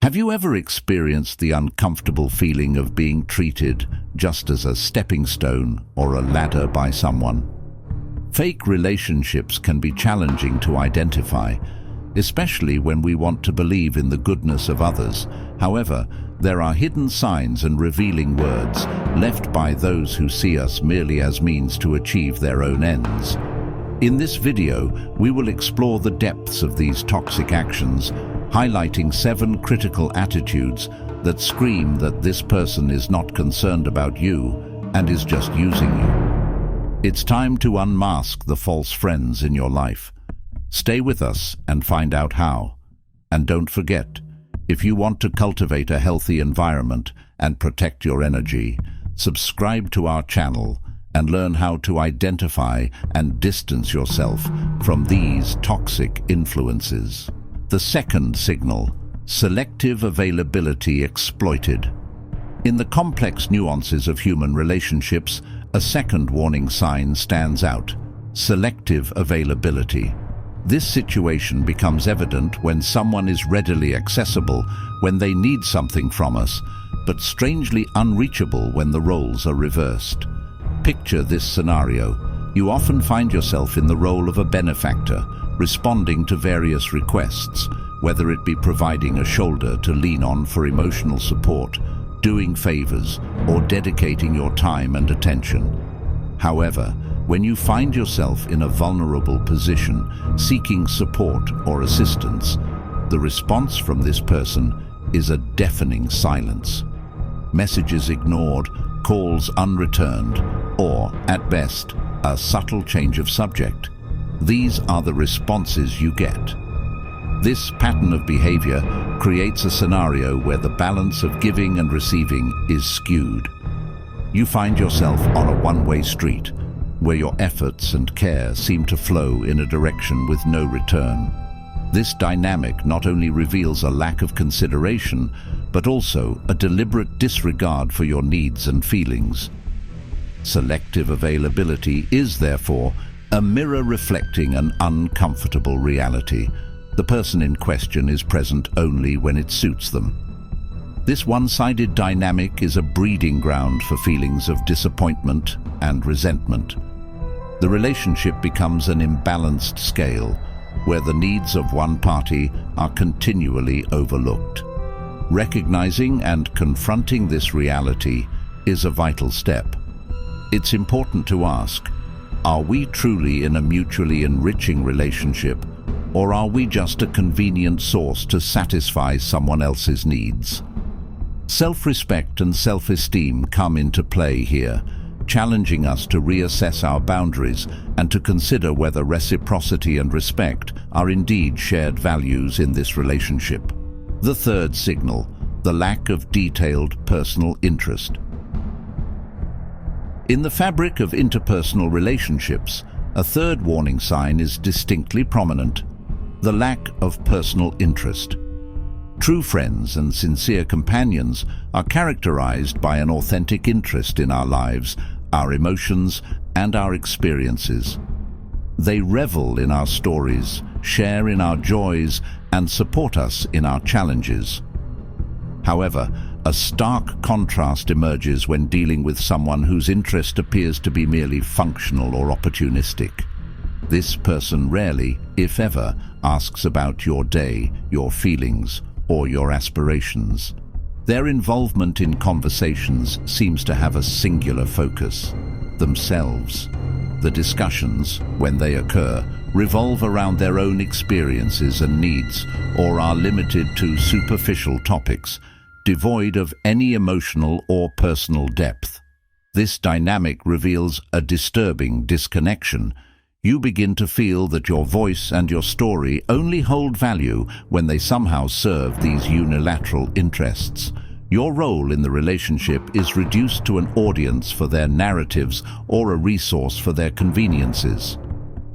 Have you ever experienced the uncomfortable feeling of being treated just as a stepping stone or a ladder by someone? Fake relationships can be challenging to identify, especially when we want to believe in the goodness of others. However, there are hidden signs and revealing words left by those who see us merely as means to achieve their own ends. In this video, we will explore the depths of these toxic actions, highlighting 7 critical attitudes that scream that this person is not concerned about you and is just using you. It's time to unmask the false friends in your life. Stay with us and find out how. And don't forget, if you want to cultivate a healthy environment and protect your energy, subscribe to our channel and learn how to identify and distance yourself from these toxic influences. The second signal: selective availability exploited. In the complex nuances of human relationships, a second warning sign stands out: selective availability. This situation becomes evident when someone is readily accessible when they need something from us, but strangely unreachable when the roles are reversed. Picture this scenario. You often find yourself in the role of a benefactor, responding to various requests, whether it be providing a shoulder to lean on for emotional support, doing favors, or dedicating your time and attention. However, when you find yourself in a vulnerable position, seeking support or assistance, the response from this person is a deafening silence. Messages ignored, calls unreturned, or, at best, a subtle change of subject. These are the responses you get. This pattern of behavior creates a scenario where the balance of giving and receiving is skewed. You find yourself on a one-way street, where your efforts and care seem to flow in a direction with no return. This dynamic not only reveals a lack of consideration, but also a deliberate disregard for your needs and feelings. Selective availability is, therefore, a mirror reflecting an uncomfortable reality. The person in question is present only when it suits them. This one-sided dynamic is a breeding ground for feelings of disappointment and resentment. The relationship becomes an imbalanced scale, where the needs of one party are continually overlooked. Recognizing and confronting this reality is a vital step. It's important to ask, are we truly in a mutually enriching relationship, or are we just a convenient source to satisfy someone else's needs? Self-respect and self-esteem come into play here, challenging us to reassess our boundaries and to consider whether reciprocity and respect are indeed shared values in this relationship. The third signal: the lack of detailed personal interest. In the fabric of interpersonal relationships, a third warning sign is distinctly prominent: the lack of personal interest. True friends and sincere companions are characterized by an authentic interest in our lives, our emotions, and our experiences. They revel in our stories, share in our joys, and support us in our challenges. However, a stark contrast emerges when dealing with someone whose interest appears to be merely functional or opportunistic. This person rarely, if ever, asks about your day, your feelings, or your aspirations. Their involvement in conversations seems to have a singular focus: themselves. The discussions, when they occur, revolve around their own experiences and needs, or are limited to superficial topics, devoid of any emotional or personal depth. This dynamic reveals a disturbing disconnection. You begin to feel that your voice and your story only hold value when they somehow serve these unilateral interests. Your role in the relationship is reduced to an audience for their narratives or a resource for their conveniences.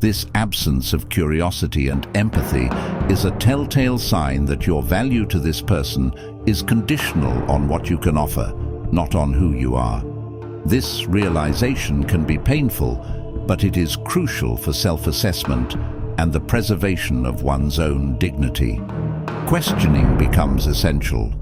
This absence of curiosity and empathy is a telltale sign that your value to this person is conditional on what you can offer, not on who you are. This realization can be painful, but it is crucial for self-assessment and the preservation of one's own dignity. Questioning becomes essential.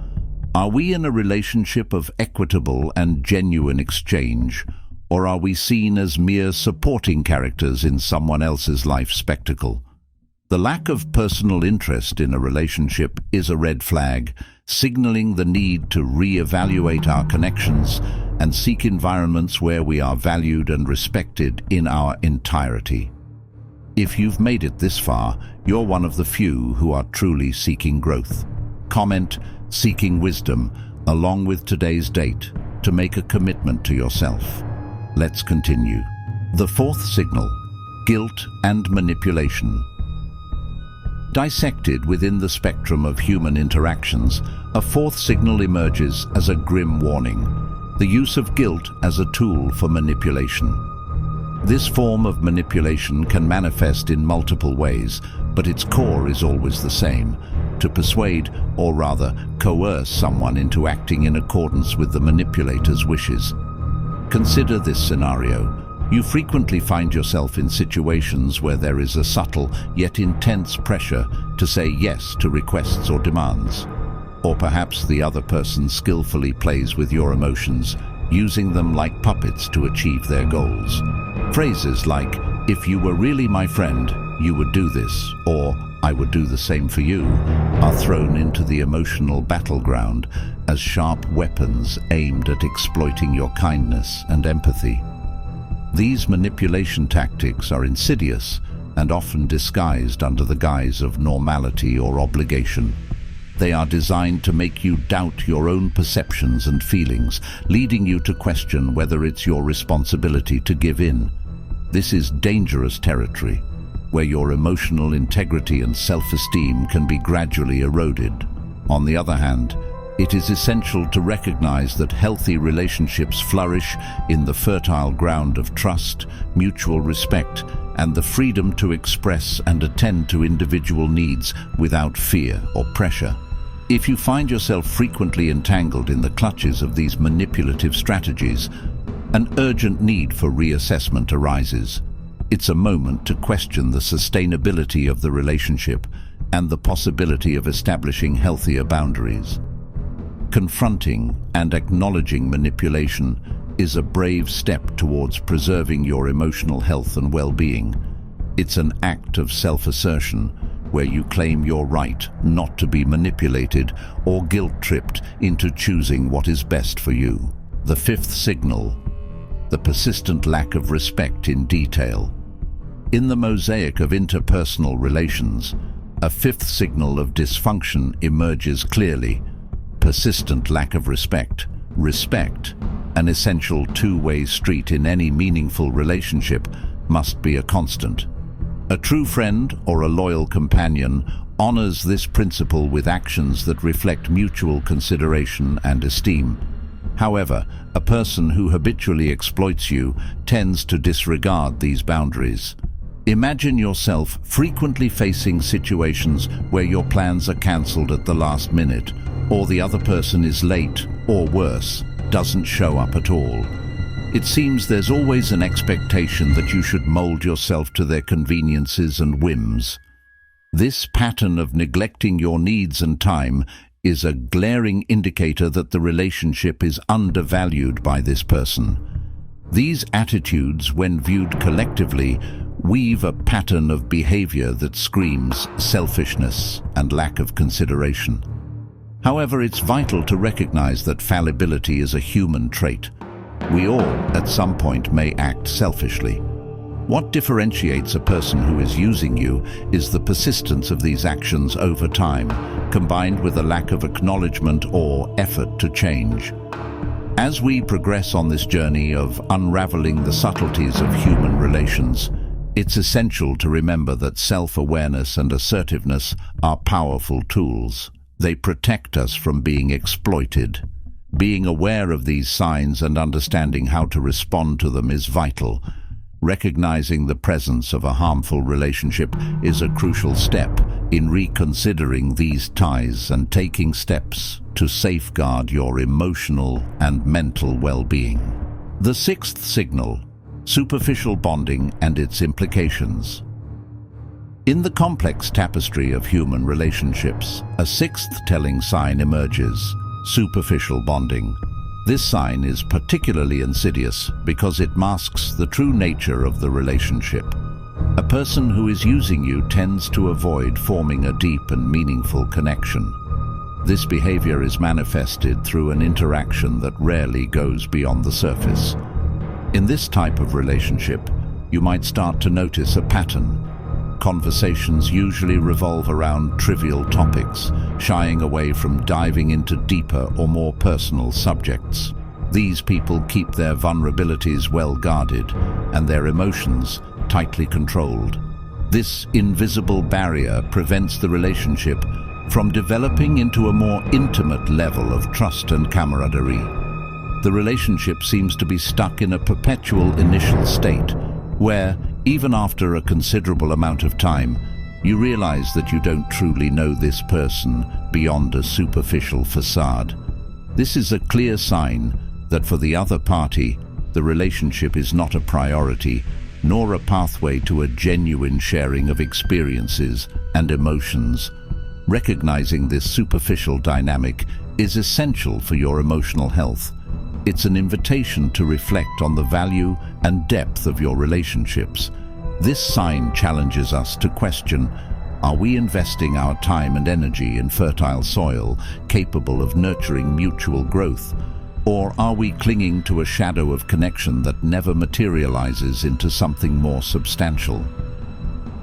Are we in a relationship of equitable and genuine exchange, or are we seen as mere supporting characters in someone else's life spectacle? The lack of personal interest in a relationship is a red flag, signaling the need to re-evaluate our connections and seek environments where we are valued and respected in our entirety. If you've made it this far, you're one of the few who are truly seeking growth. Comment "seeking wisdom" along with today's date to make a commitment to yourself. Let's continue. The fourth signal: guilt and manipulation. Dissected within the spectrum of human interactions, a fourth signal emerges as a grim warning: the use of guilt as a tool for manipulation. This form of manipulation can manifest in multiple ways, but its core is always the same: to persuade, or rather coerce someone into acting in accordance with the manipulator's wishes. Consider this scenario. You frequently find yourself in situations where there is a subtle yet intense pressure to say yes to requests or demands. Or perhaps the other person skillfully plays with your emotions, using them like puppets to achieve their goals. Phrases like, "If you were really my friend, you would do this," or "I would do the same for you," are thrown into the emotional battleground as sharp weapons aimed at exploiting your kindness and empathy. These manipulation tactics are insidious and often disguised under the guise of normality or obligation. They are designed to make you doubt your own perceptions and feelings, leading you to question whether it's your responsibility to give in. This is dangerous territory, where your emotional integrity and self-esteem can be gradually eroded. On the other hand, it is essential to recognize that healthy relationships flourish in the fertile ground of trust, mutual respect, and the freedom to express and attend to individual needs without fear or pressure. If you find yourself frequently entangled in the clutches of these manipulative strategies, an urgent need for reassessment arises. It's a moment to question the sustainability of the relationship and the possibility of establishing healthier boundaries. Confronting and acknowledging manipulation is a brave step towards preserving your emotional health and well-being. It's an act of self-assertion where you claim your right not to be manipulated or guilt-tripped into choosing what is best for you. The fifth signal: the persistent lack of respect in detail. In the mosaic of interpersonal relations, a fifth signal of dysfunction emerges clearly: persistent lack of respect. Respect, an essential two-way street in any meaningful relationship, must be a constant. A true friend or a loyal companion honors this principle with actions that reflect mutual consideration and esteem. However, a person who habitually exploits you tends to disregard these boundaries. Imagine yourself frequently facing situations where your plans are cancelled at the last minute, or the other person is late, or worse, doesn't show up at all. It seems there's always an expectation that you should mold yourself to their conveniences and whims. This pattern of neglecting your needs and time is a glaring indicator that the relationship is undervalued by this person. These attitudes, when viewed collectively, weave a pattern of behavior that screams selfishness and lack of consideration. However, it's vital to recognize that fallibility is a human trait. We all, at some point, may act selfishly. What differentiates a person who is using you is the persistence of these actions over time, combined with a lack of acknowledgement or effort to change. As we progress on this journey of unraveling the subtleties of human relations, it's essential to remember that self-awareness and assertiveness are powerful tools. They protect us from being exploited. Being aware of these signs and understanding how to respond to them is vital. Recognizing the presence of a harmful relationship is a crucial step in reconsidering these ties and taking steps to safeguard your emotional and mental well-being. The sixth signal: superficial bonding and its implications. In the complex tapestry of human relationships, a sixth telling sign emerges: superficial bonding. This sign is particularly insidious because it masks the true nature of the relationship. A person who is using you tends to avoid forming a deep and meaningful connection. This behavior is manifested through an interaction that rarely goes beyond the surface. In this type of relationship, you might start to notice a pattern. Conversations usually revolve around trivial topics, shying away from diving into deeper or more personal subjects. These people keep their vulnerabilities well guarded and their emotions tightly controlled. This invisible barrier prevents the relationship from developing into a more intimate level of trust and camaraderie. The relationship seems to be stuck in a perpetual initial state, where, even after a considerable amount of time, you realize that you don't truly know this person beyond a superficial facade. This is a clear sign that for the other party, the relationship is not a priority, nor a pathway to a genuine sharing of experiences and emotions. Recognizing this superficial dynamic is essential for your emotional health. It's an invitation to reflect on the value and depth of your relationships. This sign challenges us to question, are we investing our time and energy in fertile soil capable of nurturing mutual growth? Or are we clinging to a shadow of connection that never materializes into something more substantial?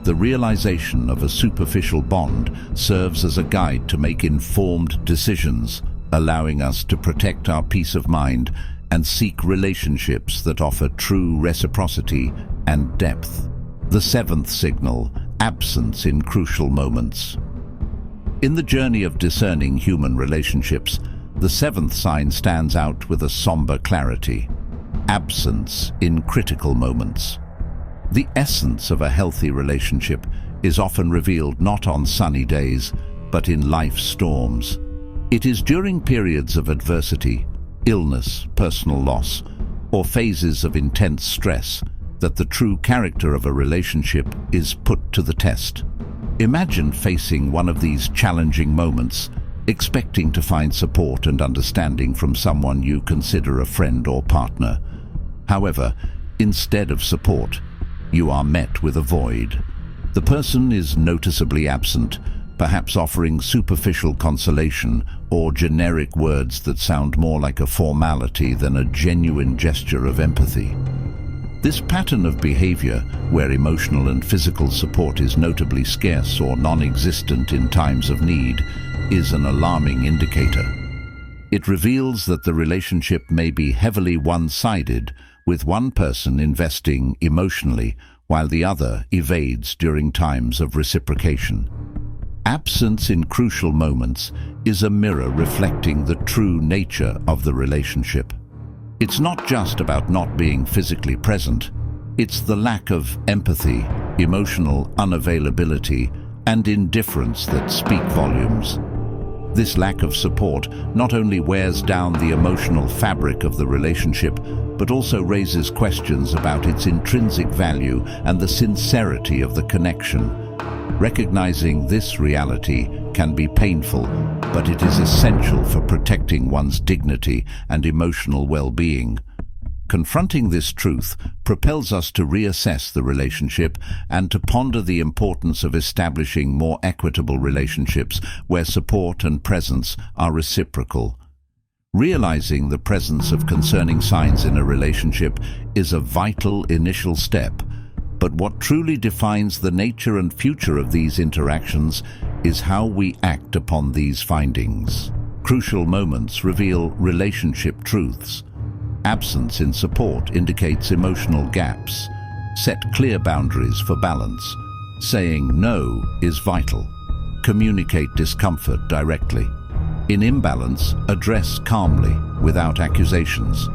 The realization of a superficial bond serves as a guide to make informed decisions, allowing us to protect our peace of mind and seek relationships that offer true reciprocity and depth. The seventh signal: absence in crucial moments. In the journey of discerning human relationships, the seventh sign stands out with a somber clarity: absence in critical moments. The essence of a healthy relationship is often revealed not on sunny days, but in life's storms. It is during periods of adversity, illness, personal loss, or phases of intense stress that the true character of a relationship is put to the test. Imagine facing one of these challenging moments, expecting to find support and understanding from someone you consider a friend or partner. However, instead of support, you are met with a void. The person is noticeably absent, perhaps offering superficial consolation or generic words that sound more like a formality than a genuine gesture of empathy. This pattern of behavior, where emotional and physical support is notably scarce or non-existent in times of need, is an alarming indicator. It reveals that the relationship may be heavily one-sided, with one person investing emotionally while the other evades during times of reciprocation. Absence in crucial moments is a mirror reflecting the true nature of the relationship. It's not just about not being physically present, it's the lack of empathy, emotional unavailability, and indifference that speak volumes. This lack of support not only wears down the emotional fabric of the relationship, but also raises questions about its intrinsic value and the sincerity of the connection. Recognizing this reality can be painful, but it is essential for protecting one's dignity and emotional well-being. Confronting this truth propels us to reassess the relationship and to ponder the importance of establishing more equitable relationships where support and presence are reciprocal. Realizing the presence of concerning signs in a relationship is a vital initial step, but what truly defines the nature and future of these interactions is how we act upon these findings. Crucial moments reveal relationship truths. Absence in support indicates emotional gaps. Set clear boundaries for balance. Saying no is vital. Communicate discomfort directly. In imbalance, address calmly, without accusations.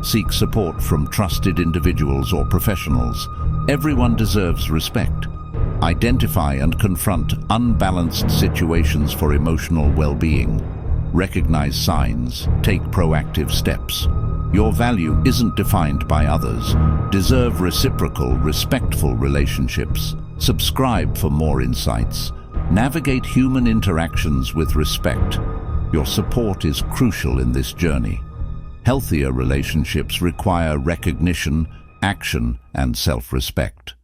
Seek support from trusted individuals or professionals. Everyone deserves respect. Identify and confront unbalanced situations for emotional well-being. Recognize signs. Take proactive steps. Your value isn't defined by others. Deserve reciprocal, respectful relationships. Subscribe for more insights. Navigate human interactions with respect. Your support is crucial in this journey. Healthier relationships require recognition, action, and self-respect.